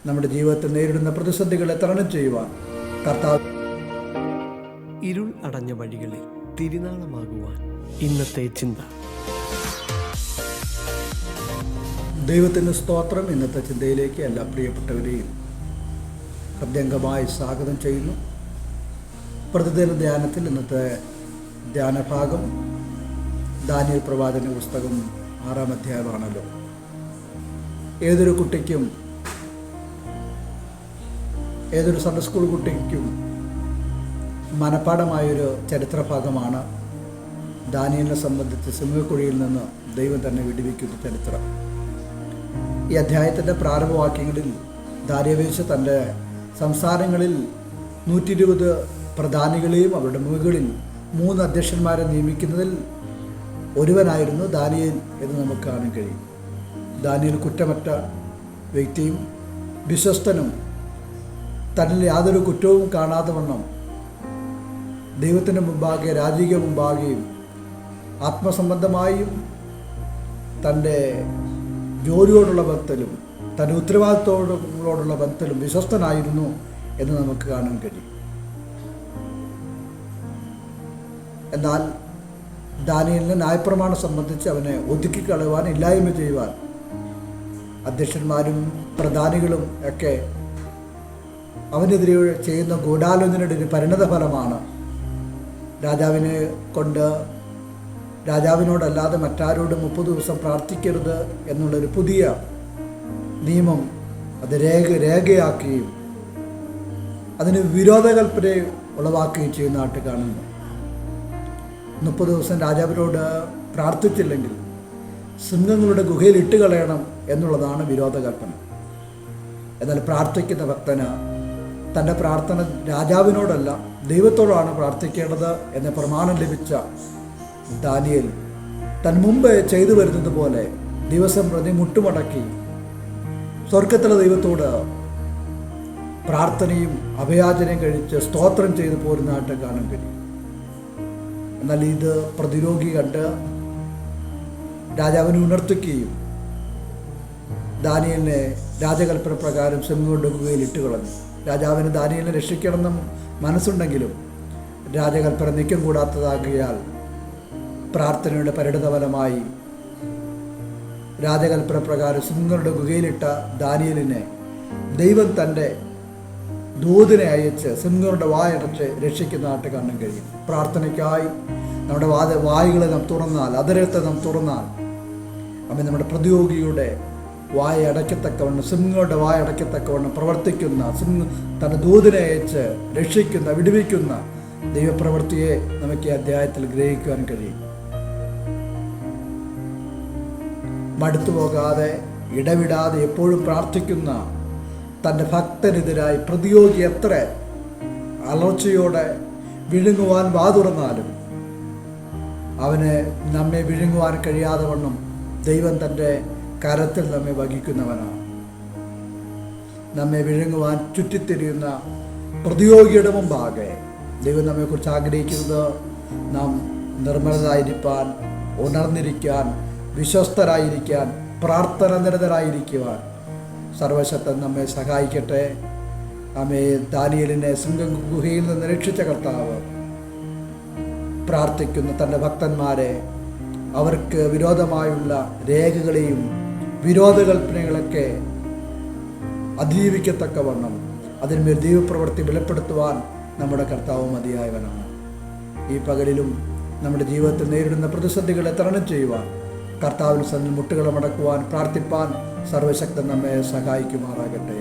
നമ്മുടെ ജീവിതത്തിൽ നേരിടുന്ന പ്രതിസന്ധികളെ തരണം ചെയ്യുവാൻ കർത്താവ്. ഇരുൾ അടഞ്ഞ വഴികളിൽ തിരുനാളമാകുവാൻ ഇന്നത്തെ ചിന്ത. ദൈവത്തിന് സ്തോത്രം. ഇന്നത്തെ ചിന്തയിലേക്ക് എല്ലാ പ്രിയപ്പെട്ടവരെയും ഹൃദയംഗമായി സ്വാഗതം ചെയ്യുന്നു. പ്രതിദിന ധ്യാനത്തിൽ ഇന്നത്തെ ധ്യാനഭാഗം ദാനിയേൽ പ്രവാചകന്റെ പുസ്തകം 6-ാം അധ്യായമാണല്ലോ. ഏതൊരു കുട്ടിക്കും, ഏതൊരു സൺഡേ സ്കൂൾ കുട്ടിക്കും മനഃപ്പാഠമായൊരു ചരിത്രഭാഗമാണ് ദാനിയേലിനെ സംബന്ധിച്ച് സിംഹക്കുഴിയിൽ നിന്ന് ദൈവം തന്നെ വിടുവിക്കുന്ന ചരിത്രം. ഈ അധ്യായത്തിൻ്റെ പ്രാരംഭവാക്യങ്ങളിൽ ദാര്യാവേശ് തൻ്റെ സംസാരങ്ങളിൽ 120 പ്രധാനികളെയും അവരുടെ മുകളിൽ 3 അധ്യക്ഷന്മാരെ നിയമിക്കുന്നതിൽ ഒരുവനായിരുന്നു ദാനിയേൽ എന്ന് നമുക്ക് കാണാൻ കഴിയും. ദാനിയേൽ കുറ്റമറ്റ വ്യക്തിയും വിശ്വസ്തനും തന്നിൽ യാതൊരു കുറ്റവും കാണാതെ വണ്ണം ദൈവത്തിൻ്റെ മുമ്പാകെ, രാജകീയ മുമ്പാകെയും ആത്മസംബന്ധമായും തൻ്റെ ജോലിയോടുള്ള ബന്ധത്തിലും തൻ്റെ ഉത്തരവാദിത്തത്തോടുള്ള ബന്ധത്തിലും വിശ്വസ്തനായിരുന്നു എന്ന് നമുക്ക് കാണാൻ കഴിയും. എന്നാൽ ദാനിയേലിനെ ന്യായപ്രമാണം സംബന്ധിച്ച് അവനെ ഒതുക്കിക്കളയുവാൻ, ഇല്ലായ്മ ചെയ്യുവാൻ അധ്യക്ഷന്മാരും പ്രധാനികളും ഒക്കെ അവനെതിരെ ചെയ്യുന്ന ഗൂഢാലോചനയുടെ ഒരു പരിണത ഫലമാണ് രാജാവിനെ കൊണ്ട് രാജാവിനോടല്ലാതെ മറ്റാരോടും 30 ദിവസം പ്രാർത്ഥിക്കരുത് എന്നുള്ളൊരു പുതിയ നിയമം അത് രേഖയാക്കുകയും അതിന് വിരോധകൽപ്പന ഉളവാക്കുകയും ചെയ്യുന്നതായിട്ട് കാണുന്നു. 30 ദിവസം രാജാവിനോട് പ്രാർത്ഥിച്ചില്ലെങ്കിൽ സിംഹങ്ങളുടെ ഗുഹയിൽ ഇട്ടുകളയണം എന്നുള്ളതാണ് വിരോധകൽപ്പന. എന്നാൽ പ്രാർത്ഥിക്കുന്ന ഭക്തന് തൻ്റെ പ്രാർത്ഥന രാജാവിനോടല്ല ദൈവത്തോടാണ് പ്രാർത്ഥിക്കേണ്ടത് എന്ന പ്രമാണം ലഭിച്ച ദാനിയേൽ തൻ മുമ്പ് ചെയ്തു വരുന്നത് പോലെ ദിവസം പ്രതി മുട്ടുമടക്കി സ്വർഗത്തിലെ ദൈവത്തോട് പ്രാർത്ഥനയും അഭയാചനയും കഴിച്ച് സ്തോത്രം ചെയ്തു പോരുന്നതായിട്ട് കാണാൻ കഴിയും. എന്നാൽ ഇത് പ്രതിരോധി കണ്ട് രാജാവിനെ ഉണർത്തുകയും ദാനിയേലിനെ രാജകൽപ്പന പ്രകാരം സിംഹങ്ങളുടെ ഗുഹയിൽ ഇട്ടുകളഞ്ഞു. രാജാവിന് ദാനിയേലിനെ രക്ഷിക്കണമെന്നും മനസ്സുണ്ടെങ്കിലും രാജകൽപ്പന നീക്കം കൂടാത്തതാകിയാൽ പ്രാർത്ഥനയുടെ പരിണിതഫലമായി രാജകൽപ്പന പ്രകാരം സിംഹങ്ങളുടെ ഗുഹയിലിട്ട ദാനിയേലിനെ ദൈവം തൻ്റെ ദൂതനെ അയച്ച് സിംഹങ്ങളുടെ വായടച്ച് രക്ഷിക്കുന്നതായിട്ട് കാണാൻ കഴിയും. പ്രാർത്ഥനയ്ക്കായി നമ്മുടെ വായുകളെ നാം തുറന്നാൽ, അതരത്തെ നാം തുറന്നാൽ അവൻ നമ്മുടെ പ്രതിയോഗിയുടെ വായ അടയ്ക്കത്തക്കവണ്ണം, സിംഹങ്ങളുടെ വായ അടയ്ക്കത്തക്കവണ്ണം പ്രവർത്തിക്കുന്ന, തൻ്റെ ദൂതനെ അയച്ച് രക്ഷിക്കുന്ന, വിടുവിക്കുന്ന ദൈവപ്രവൃത്തിയെ നമുക്ക് ഈ അധ്യായത്തിൽ ഗ്രഹിക്കുവാൻ കഴിയും. മടുത്തു പോകാതെ ഇടവിടാതെ എപ്പോഴും പ്രാർത്ഥിക്കുന്ന തൻ്റെ ഭക്തനെതിരായി പ്രതിയോഗി എത്ര അലർച്ചയോടെ വിഴുങ്ങുവാൻ വാതുറന്നാലും അവന് നമ്മെ വിഴുങ്ങുവാൻ കഴിയാതെ വണ്ണം ദൈവം തൻ്റെ കരത്തിൽ നമ്മെ വഹിക്കുന്നവനാണ്. നമ്മെ വിഴുങ്ങുവാൻ ചുറ്റിത്തിരിയുന്ന പ്രതിയോഗിയുടെ മുമ്പാകെ ദൈവം നമ്മെക്കുറിച്ച് ആഗ്രഹിക്കുന്നത് നാം നിർമ്മലരായിരിക്കാൻ, ഉണർന്നിരിക്കാൻ, വിശ്വസ്തരായിരിക്കാൻ, പ്രാർത്ഥന നിരതരായിരിക്കുവാൻ സർവശക്തൻ നമ്മെ സഹായിക്കട്ടെ. നമ്മെ ദാനിയേലിനെ സിംഹഗുഹയിൽ നിന്ന് രക്ഷിച്ച കർത്താവ് പ്രാർത്ഥിക്കുന്ന തൻ്റെ ഭക്തന്മാരെ അവർക്ക് വിരോധമായുള്ള രേഖകളെയും വിരോധകൽപ്പനകളൊക്കെ അതിജീവിക്കത്തക്കവണ്ണം അതിന്മേൽ ദൈവപ്രവൃത്തി വെളിപ്പെടുത്തുവാൻ നമ്മുടെ കർത്താവ് മതിയായവനാണ്. ഈ പകലിലും നമ്മുടെ ജീവിതത്തിൽ നേരിടുന്ന പ്രതിസന്ധികളെ തരണം ചെയ്യുവാൻ, കർത്താവിന് സന്നിധിയിൽ മുട്ടുകളെ മടക്കുവാൻ, പ്രാർത്ഥിപ്പാൻ സർവശക്തൻ നമ്മെ സഹായിക്കുമാറാകട്ടെ.